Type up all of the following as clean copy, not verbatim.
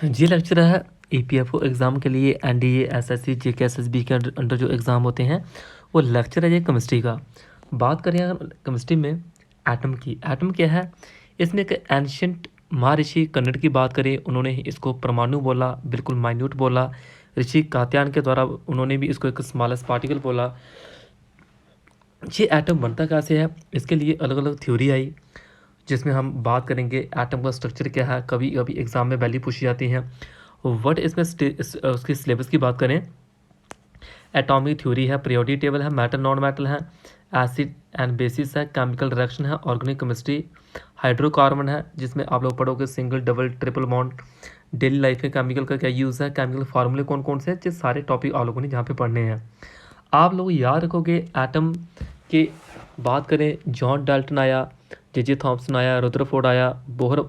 ये लेक्चर है EPFO exam के लिए एनडीए एसएससी जेके एसएसबी के अंडर जो एग्ज़ाम होते हैं वो लेक्चर है ये केमिस्ट्री का। बात करें अगर केमिस्ट्री में एटम की, एटम क्या है? इसमें एक एंशियंट महर्षि कन्नड़ की बात करें, उन्होंने इसको परमाणु बोला, बिल्कुल माइन्यूट बोला। ऋषि कात्यायन के द्वारा उन्होंने भी इसको एक स्मॉलेस्ट पार्टिकल बोला। ये एटम बनता कैसे है, इसके लिए अलग अलग थ्योरी आई, जिसमें हम बात करेंगे एटम का स्ट्रक्चर क्या है। कभी कभी एग्जाम में वैल्यू पूछी जाती है। व्हाट इसमें उसकी सिलेबस की बात करें, एटॉमिक थ्योरी है, पीरियोडिक टेबल है, मैटर नॉन मैटर है, एसिड एंड बेसिस है, केमिकल रिएक्शन है, ऑर्गेनिक केमिस्ट्री, हाइड्रोकार्बन है जिसमें आप लोग पढ़ोगे single double triple bond, daily life में केमिकल का क्या यूज़ है, केमिकल फार्मूले कौन कौन से हैं, ये सारे टॉपिक आप लोगों ने जहाँ पे पढ़ने हैं। आप लोग याद रखोगे एटम के बात करें, जॉन डाल्टन आया, जे थॉम्सन आया, रुदरफोर्ड आया, बोहर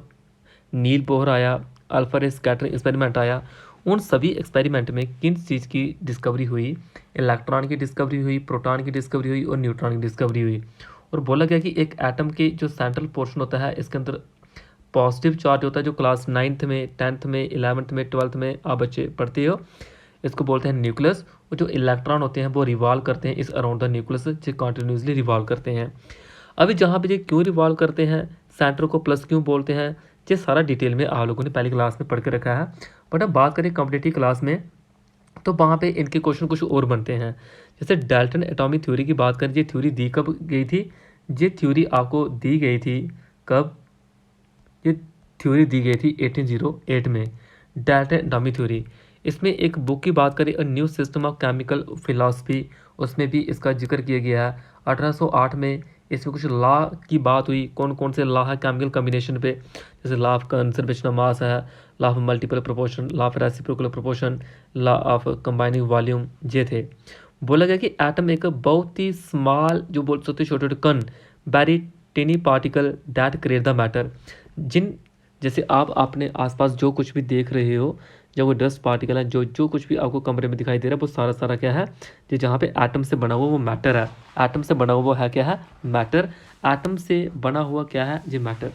नील बोहर आया, अल्फ्रेड स्कैटरिंग एक्सपेरिमेंट आया। उन सभी एक्सपेरिमेंट में किन चीज़ की डिस्कवरी हुई? इलेक्ट्रॉन की डिस्कवरी हुई, प्रोटॉन की डिस्कवरी हुई और न्यूट्रॉन की डिस्कवरी हुई। और बोला गया कि एक एटम के जो सेंट्रल पोर्शन होता है इसके अंदर पॉजिटिव चार्ज होता है, जो क्लास 9th में 10th में 11th में 12th में आप बच्चे पढ़ते हो, इसको बोलते हैं न्यूक्लियस। और जो इलेक्ट्रॉन होते हैं वो रिवॉल्व करते हैं इस अराउंड द न्यूक्लियस, जो कॉन्टिन्यूसली रिवॉल्व करते हैं। अभी जहाँ पे ये क्यों रिवॉल्व करते हैं, सेंटर को प्लस क्यों बोलते हैं, ये सारा डिटेल में आप लोगों ने पहली क्लास में पढ़ के रखा है। बट अब बात करें कॉम्पिटिटिव क्लास में, तो वहाँ पे इनके क्वेश्चन कुछ और बनते हैं। जैसे डाल्टन एटॉमिक थ्योरी की बात करें, ये थ्योरी दी कब गई थी? ये थ्योरी आपको दी गई थी कब? ये थ्योरी दी गई थी 1808 में, डाल्टन एटॉमिक थ्योरी। इसमें एक बुक की बात करें, a new system of chemical philosophy, उसमें भी इसका जिक्र किया गया है। 1808 में इसमें कुछ लॉ की बात हुई, कौन कौन से लॉ है केमिकल कम्बिनेशन पे, जैसे law of conservation of mass है, law of multiple proportion, law of reciprocal proportion, law of combining volume, ये थे। बोला गया कि एटम एक बहुत ही स्मॉल, जो बोल सकते छोटे छोटे कण, very tiny particle that create the matter. जिन जैसे आप अपने आसपास जो कुछ भी देख रहे हो, जो वो डस्ट पार्टिकल है, जो जो कुछ भी आपको कमरे में दिखाई दे रहा है, वो सारा सारा क्या है, जो जहाँ पे एटम से बना हुआ वो मैटर है। एटम से बना हुआ है क्या है? मैटर। एटम से बना हुआ क्या है? ये मैटर।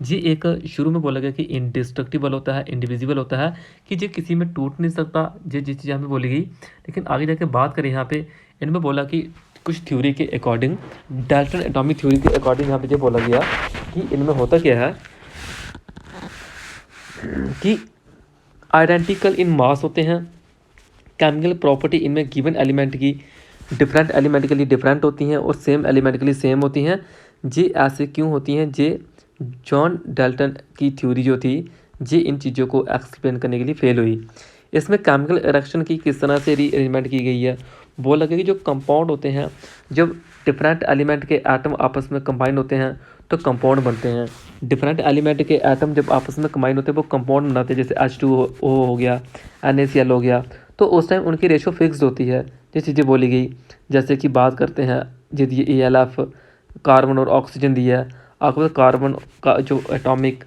जी एक शुरू में बोला गया कि इंडिस्ट्रक्टिबल होता है, इंडिविजिबल होता है, कि ये किसी में टूट नहीं सकता, ये जिस चीज़ यहाँ पे बोली गई। लेकिन आगे जाके बात करें यहाँ पे, इनमें बोला कि कुछ थ्योरी के अकॉर्डिंग, डाल्टन एटॉमिक थ्योरी के अकॉर्डिंग यहाँ पे ये बोला गया कि इनमें होता क्या है कि आइडेंटिकल इन मास होते हैं। केमिकल प्रॉपर्टी इनमें गिवन एलिमेंट की डिफरेंट एलिमेंट के लिए डिफरेंट होती हैं और सेम एलिमेंट के लिए सेम होती हैं। ये ऐसे क्यों होती हैं? ये जॉन डाल्टन की थ्योरी जो थी, ये इन चीज़ों को एक्सप्लेन करने के लिए फेल हुई। इसमें केमिकल रिएक्शन की किस तरह से रीअरेंजमेंट की गई है, बोला गया कि जो कंपाउंड होते हैं, जब डिफरेंट एलिमेंट के एटम आपस में कंबाइन होते हैं तो कंपाउंड बनते हैं। डिफरेंट एलिमेंट के एटम जब आपस में कंबाइन होते हैं वो कंपाउंड बनाते हैं, जैसे H2O हो गया, NaCl हो गया। तो उस टाइम उनकी रेशो फिक्स्ड होती है, ये चीज़ें बोली गई। जैसे कि बात करते हैं, यदि ALF कार्बन और ऑक्सीजन दिया है, आपको पता कार्बन का जो एटॉमिक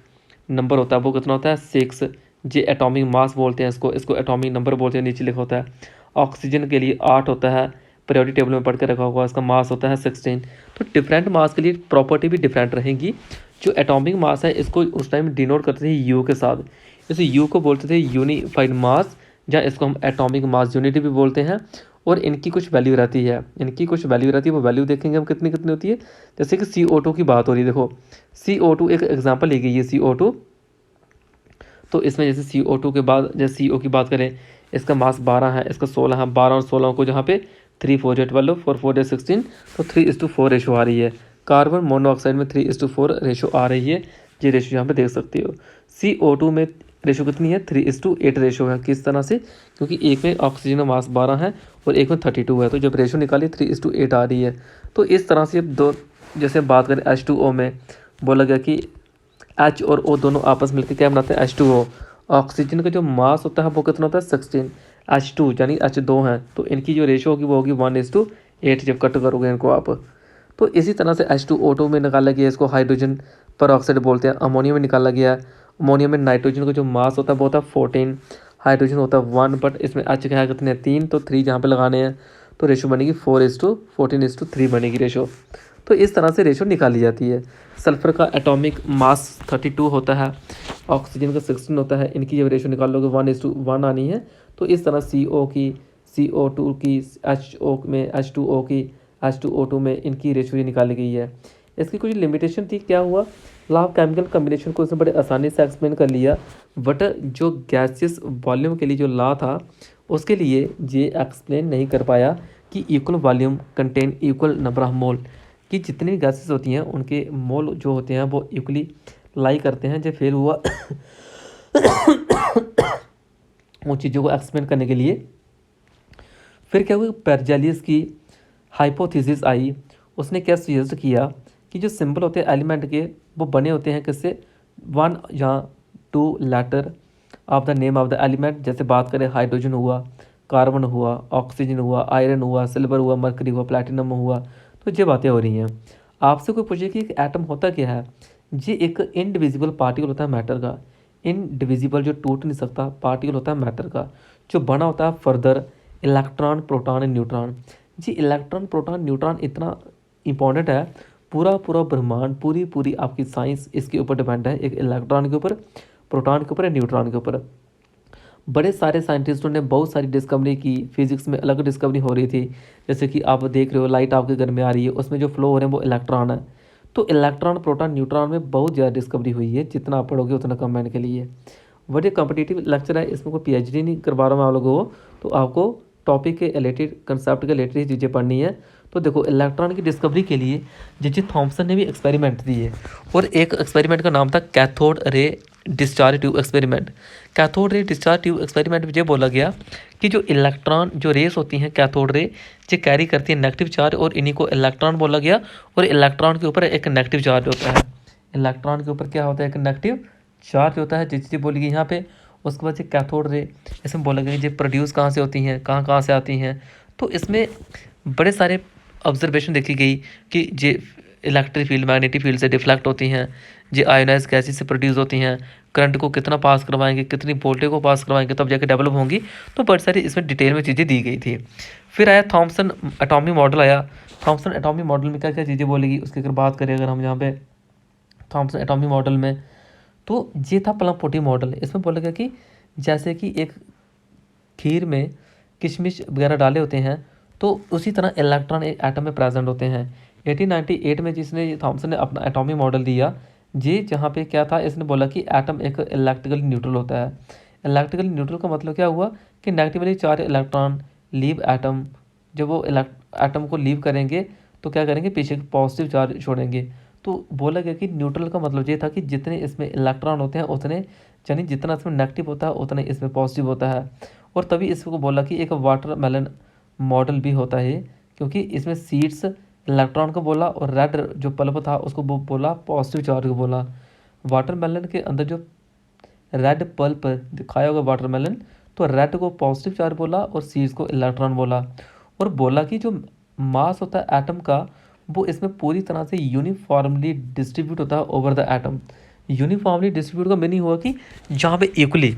नंबर होता है वो कितना होता है? 6। जे एटॉमिक मास बोलते हैं इसको, इसको एटॉमिक नंबर बोलते हैं, नीचे लिखा होता है। ऑक्सीजन के लिए 8 होता है, पीरियोडिक टेबल में पढ़ के रखा हुआ, इसका मास होता है 16। तो डिफरेंट मास के लिए प्रॉपर्टी भी डिफरेंट रहेगी। जो एटॉमिक मास है इसको उस टाइम डिनोट करते थे यू के साथ, इस यू को बोलते थे यूनिफाइड मास, या इसको हम एटॉमिक मास यूनिट भी बोलते हैं। और इनकी कुछ वैल्यू रहती है, इनकी कुछ वैल्यू रहती है, वो वैल्यू देखेंगे हम कितनी कितनी होती है। जैसे कि CO2 की बात हो रही है, देखो CO2 एक एग्जाम्पल ली गई है, CO2। तो इसमें जैसे CO2 के बाद जैसे CO की बात करें, इसका मास 12 है, इसका 16 है। 12 और 16 को जहाँ पे 3 4 12 4 4 16, तो 3:4 रेशो आ रही है। कार्बन मोनोऑक्साइड में 3:4 रेशो आ रही है, ये रेशो यहाँ पे देख सकते हो। CO2 में रेशो कितनी है? 3:8 रेशो है। किस तरह से? क्योंकि एक में ऑक्सीजन का मास 12 है और एक में 32 है, तो जब रेशो निकाली 3:8 आ रही है। तो इस तरह से अब दो, जैसे बात करें H2O में, बोला गया कि H और O दोनों आपस मिलकर क्या बनाते हैं? H2O। ऑक्सीजन का जो मास होता है वो कितना होता है? 16। H2 यानी H2 है, तो इनकी जो रेशो होगी वो होगी 1:8 जब कट करोगे इनको आप। तो इसी तरह से H2O2 में निकाला गया, इसको हाइड्रोजन पर ऑक्साइड बोलते हैं। अमोनिया में निकाला गया, अमोनिया में नाइट्रोजन का जो मास होता है वो होता है 14, हाइड्रोजन होता है 1, बट इसमें H क्या है कितने? 3, तो 3 जहाँ पे लगाने हैं, तो रेशो बनेगी 4:14:3 बनेगी रेशो। तो इस तरह से रेशो निकाली जाती है। सल्फर का एटॉमिक मास 32 होता है, ऑक्सीजन का 16 होता है। इनकी जब रेशो निकाल लोगे 1:1 आनी है। तो इस तरह CO की, CO2 की, HO में, H2O की, H2O2 में इनकी रेशो ये निकाली गई है। इसकी कुछ लिमिटेशन थी, क्या हुआ, लॉ ऑफ केमिकल कम्बिनेशन को इसने बड़े आसानी से एक्सप्लेन कर लिया, बट जो गैसियस वॉल्यूम के लिए जो लॉ था उसके लिए ये एक्सप्लेन नहीं कर पाया कि equal volume contain equal number of mole, कि जितनी भी गैसेस होती हैं उनके मोल जो होते हैं वो इक्वली लाई करते हैं। जो फेल हुआ उन चीज़ों को एक्सप्लेन करने के लिए। फिर क्या हुआ, बेरजेलियस की हाइपोथेसिस आई। उसने क्या सजेस्ट किया कि जो सिंबल होते हैं एलिमेंट के वो बने होते हैं किससे, 1 या 2 letter of the name of the element. जैसे बात करें हाइड्रोजन हुआ, कार्बन हुआ, ऑक्सीजन हुआ, आयरन हुआ, सिल्वर हुआ, मरकरी हुआ, प्लैटिनम हुआ। तो ये बातें हो रही हैं। आपसे कोई पूछे कि एक एटम होता क्या है, ये एक इनडिविजिबल पार्टिकल होता है मैटर का। इनडिविजिबल जो टूट नहीं सकता पार्टिकल होता है मैटर का, जो बना होता है further electron, proton and neutron. जी इलेक्ट्रॉन, प्रोटॉन, न्यूट्रॉन इतना इंपॉर्टेंट है, पूरा पूरा ब्रह्मांड, पूरी पूरी आपकी साइंस इसके ऊपर डिपेंड है, एक इलेक्ट्रॉन के ऊपर, प्रोटॉन के ऊपर, न्यूट्रॉन के ऊपर। बड़े सारे साइंटिस्टों ने बहुत सारी डिस्कवरी की, फिजिक्स में अलग डिस्कवरी हो रही थी। जैसे कि आप देख रहे हो लाइट आपके घर में आ रही है, उसमें जो फ्लो हो रहे हैं वो इलेक्ट्रॉन है। तो इलेक्ट्रॉन, प्रोटॉन, न्यूट्रॉन में बहुत ज़्यादा डिस्कवरी हुई है, जितना आप पढ़ोगे उतना कम मैंने के लिए। बट ये कॉम्पिटिटिव लेक्चर है, इसमें कोई PhD नहीं करवा रहा हूँ आप लोगों को, तो आपको टॉपिक के रिलेटेड, कंसेप्ट के रिलेटेड चीज़ें पढ़नी है। तो देखो इलेक्ट्रॉन की डिस्कवरी के लिए जे थॉम्सन ने भी एक्सपेरिमेंट दिए, और एक एक्सपेरिमेंट का नाम था cathode ray discharge tube experiment. Cathode ray discharge tube experiment में ये बोला गया कि जो इलेक्ट्रॉन, जो रेस होती हैं कैथोड रे, ये कैरी करती है नेगेटिव चार्ज, और इन्हीं को इलेक्ट्रॉन बोला गया। और इलेक्ट्रॉन के ऊपर एक नेगेटिव चार्ज होता है, इलेक्ट्रॉन के ऊपर क्या होता है, एक नेगेटिव चार्ज होता है, जिस चीज़ बोली गई यहाँ पे। उसके बाद ये कैथोड रे, इसमें बोला गया ये प्रोड्यूस कहाँ से होती हैं, कहाँ कहाँ से आती हैं। तो इसमें बड़े सारे ऑब्जर्वेशन देखी गई कि ये इलेक्ट्रिक फील्ड, मैग्नेटिक फील्ड से डिफ्लेक्ट होती हैं, ये आयोनाइज गैसेस से प्रोड्यूस होती हैं, करंट को कितना पास करवाएंगे, कितनी वोल्टेज को पास करवाएंगे तब जाके डेवलप होंगी। तो बहुत सारी इसमें डिटेल में चीज़ें दी गई थी। फिर आया थॉम्सन एटॉमिक मॉडल आया। थॉम्सन एटॉमिक मॉडल में क्या क्या चीज़ें बोलेगी उसकी अगर बात करें, अगर हम यहाँ पे थॉम्सन एटॉमिक मॉडल में, तो ये था प्लम पोटी मॉडल। इसमें बोला गया कि जैसे कि एक खीर में किशमिश वगैरह डाले होते हैं, तो उसी तरह इलेक्ट्रॉन एक एटम में प्रेजेंट होते हैं। 1898 में जिसने थॉम्सन ने अपना एटॉमिक मॉडल दिया, ये जहाँ पे क्या था, इसने बोला कि एटम एक इलेक्ट्रिकली न्यूट्रल होता है। इलेक्ट्रिकली न्यूट्रल का मतलब क्या हुआ कि negatively charge electron leave atom, जब वो एटम को लीव करेंगे तो क्या करेंगे, पीछे पॉजिटिव चार्ज छोड़ेंगे। तो बोला गया कि न्यूट्रल का मतलब ये था कि जितने इसमें इलेक्ट्रॉन होते हैं उतने, यानी जितना इसमें नेगेटिव होता है उतना इसमें पॉजिटिव होता है। और तभी इसको बोला कि एक वाटरमेलन मॉडल भी होता है, क्योंकि इसमें सीड्स इलेक्ट्रॉन को बोला, और रेड जो पल्प था उसको बोला पॉजिटिव चार्ज को बोला। वाटरमेलन के अंदर जो रेड पल्प दिखाया होगा वाटरमेलन, तो रेड को पॉजिटिव चार्ज बोला और सीड्स को इलेक्ट्रॉन बोला। और बोला कि जो मास होता है एटम का, वो इसमें पूरी तरह से यूनिफॉर्मली डिस्ट्रीब्यूट होता है over the atom. Uniformly distribute का मीनिंग हुआ कि जहाँ पे इक्वली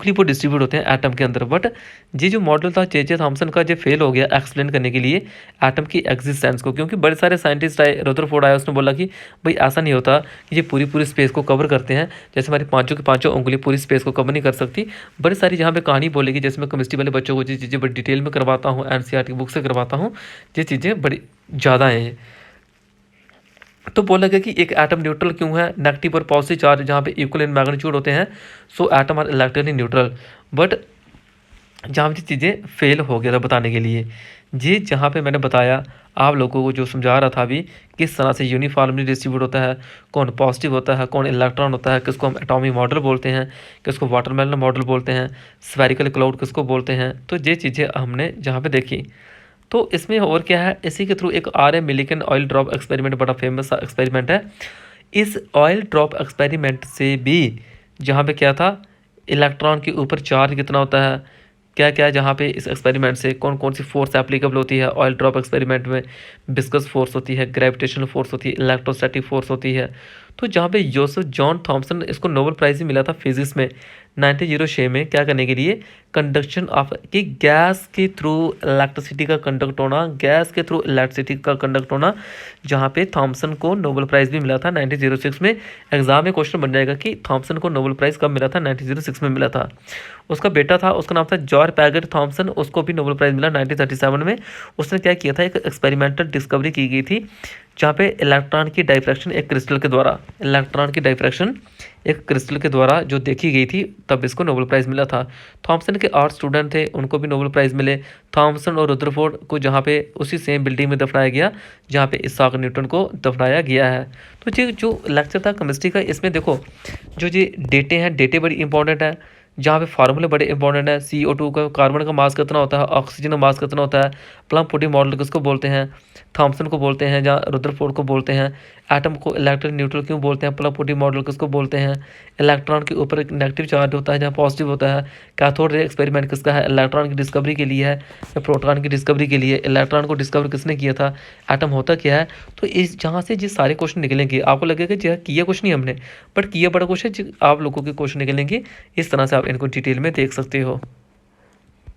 वो डिस्ट्रीब्यूट होते हैं एटम के अंदर। बट ये जो मॉडल था जे थॉम्सन का, ये फेल हो गया एक्सप्लेन करने के लिए एटम की एग्जिस्टेंस को, क्योंकि बड़े सारे साइंटिस्ट आए, रदरफोर्ड आया, उसने बोला कि भाई ऐसा नहीं होता कि ये पूरी पूरी स्पेस को कवर करते हैं, जैसे हमारी पाँचों की पाँचों उंगली पूरी स्पेस को कवर नहीं कर सकती। बड़ी सारी जहाँ पे कहानी बोलेगी, जैसे मैं केमिस्ट्री वाले बच्चों को ये चीज़ें बड़ी डिटेल में करवाता हूँ, NCERT की बुक से करवाता हूँ, ये चीज़ें बड़ी ज़्यादा हैं। तो बोला गया कि एक एटम न्यूट्रल क्यों है, नेगेटिव और पॉजिटिव चार्ज जहाँ पे इक्वल इन मैग्नीट्यूड होते हैं, so atom are electrically neutral. But जहाँ पे चीज़ें फेल हो गया था बताने के लिए, ये जहाँ पे मैंने बताया आप लोगों को, जो समझा रहा था अभी, किस तरह से यूनिफॉर्मली डिस्ट्रीब्यूट होता है, कौन पॉजिटिव होता है, कौन इलेक्ट्रॉन होता है, किसको हम एटॉमिक मॉडल बोलते हैं, किसको वाटरमेलन मॉडल बोलते हैं, स्फेरिकल क्लाउड किसको बोलते हैं। तो ये चीज़ें हमने जहाँ पे देखी। तो इसमें और क्या है, इसी के थ्रू एक RM Millikan oil drop experiment बड़ा फेमस एक्सपेरिमेंट है। इस ऑयल ड्रॉप एक्सपेरिमेंट से भी जहाँ पे क्या था, इलेक्ट्रॉन के ऊपर चार्ज कितना होता है, क्या क्या, जहाँ पे इस एक्सपेरिमेंट से कौन कौन सी फोर्स एप्लीकेबल होती है ऑयल ड्रॉप एक्सपेरिमेंट में। विस्कस फोर्स होती है, ग्रेविटेशनल फोर्स होती है, इलेक्ट्रोस्टैटिक फोर्स होती है। तो जहाँ पे जोसेफ जॉन थॉमसन, इसको नोबेल प्राइज़ भी मिला था फिजिक्स में 1906 में, क्या करने के लिए, कंडक्शन ऑफ कि गैस के थ्रू इलेक्ट्रिसिटी का कंडक्ट होना, गैस के थ्रू इलेक्ट्रिसिटी का कंडक्ट होना, जहाँ पे थॉमसन को नोबेल प्राइज़ भी मिला था 1906 में। एग्जाम में क्वेश्चन बन जाएगा कि थॉमसन को नोबेल प्राइज़ कब मिला था, 1906 में मिला था। उसका बेटा था, उसका नाम था जॉर्ज पैगेट थॉमसन, उसको भी नोबेल प्राइज़ मिला 1937 में। उसने क्या किया था, एक एक्सपेरिमेंटल डिस्कवरी की गई थी जहाँ पे इलेक्ट्रॉन की डाइफ्रैक्शन एक क्रिस्टल के द्वारा, इलेक्ट्रॉन की डाइफ्रैक्शन एक क्रिस्टल के द्वारा जो देखी गई थी, तब इसको नोबेल प्राइज़ मिला था। थॉमसन के 8 स्टूडेंट थे, उनको भी नोबेल प्राइज़ मिले। थॉमसन और रुदरफोर्ड को जहाँ पे उसी सेम बिल्डिंग में दफनाया गया जहाँ पे इसहाक न्यूटन को दफनाया गया है। तो ये जो लेक्चर था केमिस्ट्री का, इसमें देखो जो ये डेटे हैं, डेटे बड़ी इंपॉर्टेंट है, जहाँ पे फार्मूले बड़े इंपॉर्टेंट है। CO2 का, कार्बन का मास कितना होता है, ऑक्सीजन का मास कितना होता है, प्लम पुडिंग मॉडल किसको बोलते हैं, थॉमसन को बोलते हैं, जहाँ रुदरफोर्ड को बोलते हैं। एटम को इलेक्ट्रॉन न्यूट्रल क्यों बोलते हैं, प्लम पुडिंग मॉडल किसको बोलते हैं। इलेक्ट्रॉन के ऊपर एक नेगेटिव चार्ज होता है जहाँ पॉजिटिव होता है। कैथोड रे एक्सपेरिमेंट किसका है, इलेक्ट्रॉन की डिस्कवरी के लिए है या प्रोटॉन की डिस्कवरी के लिए। इलेक्ट्रॉन को डिस्कवर किसने किया था, एटम होता क्या है। तो इस जहाँ से जिस सारे क्वेश्चन निकलेंगे आपको लगेगा कि किया कुछ नहीं हमने, बट किया बड़ा कुछ है, आप लोगों के क्वेश्चन निकलेंगे। इस तरह से आप इनको डिटेल में देख सकते हो।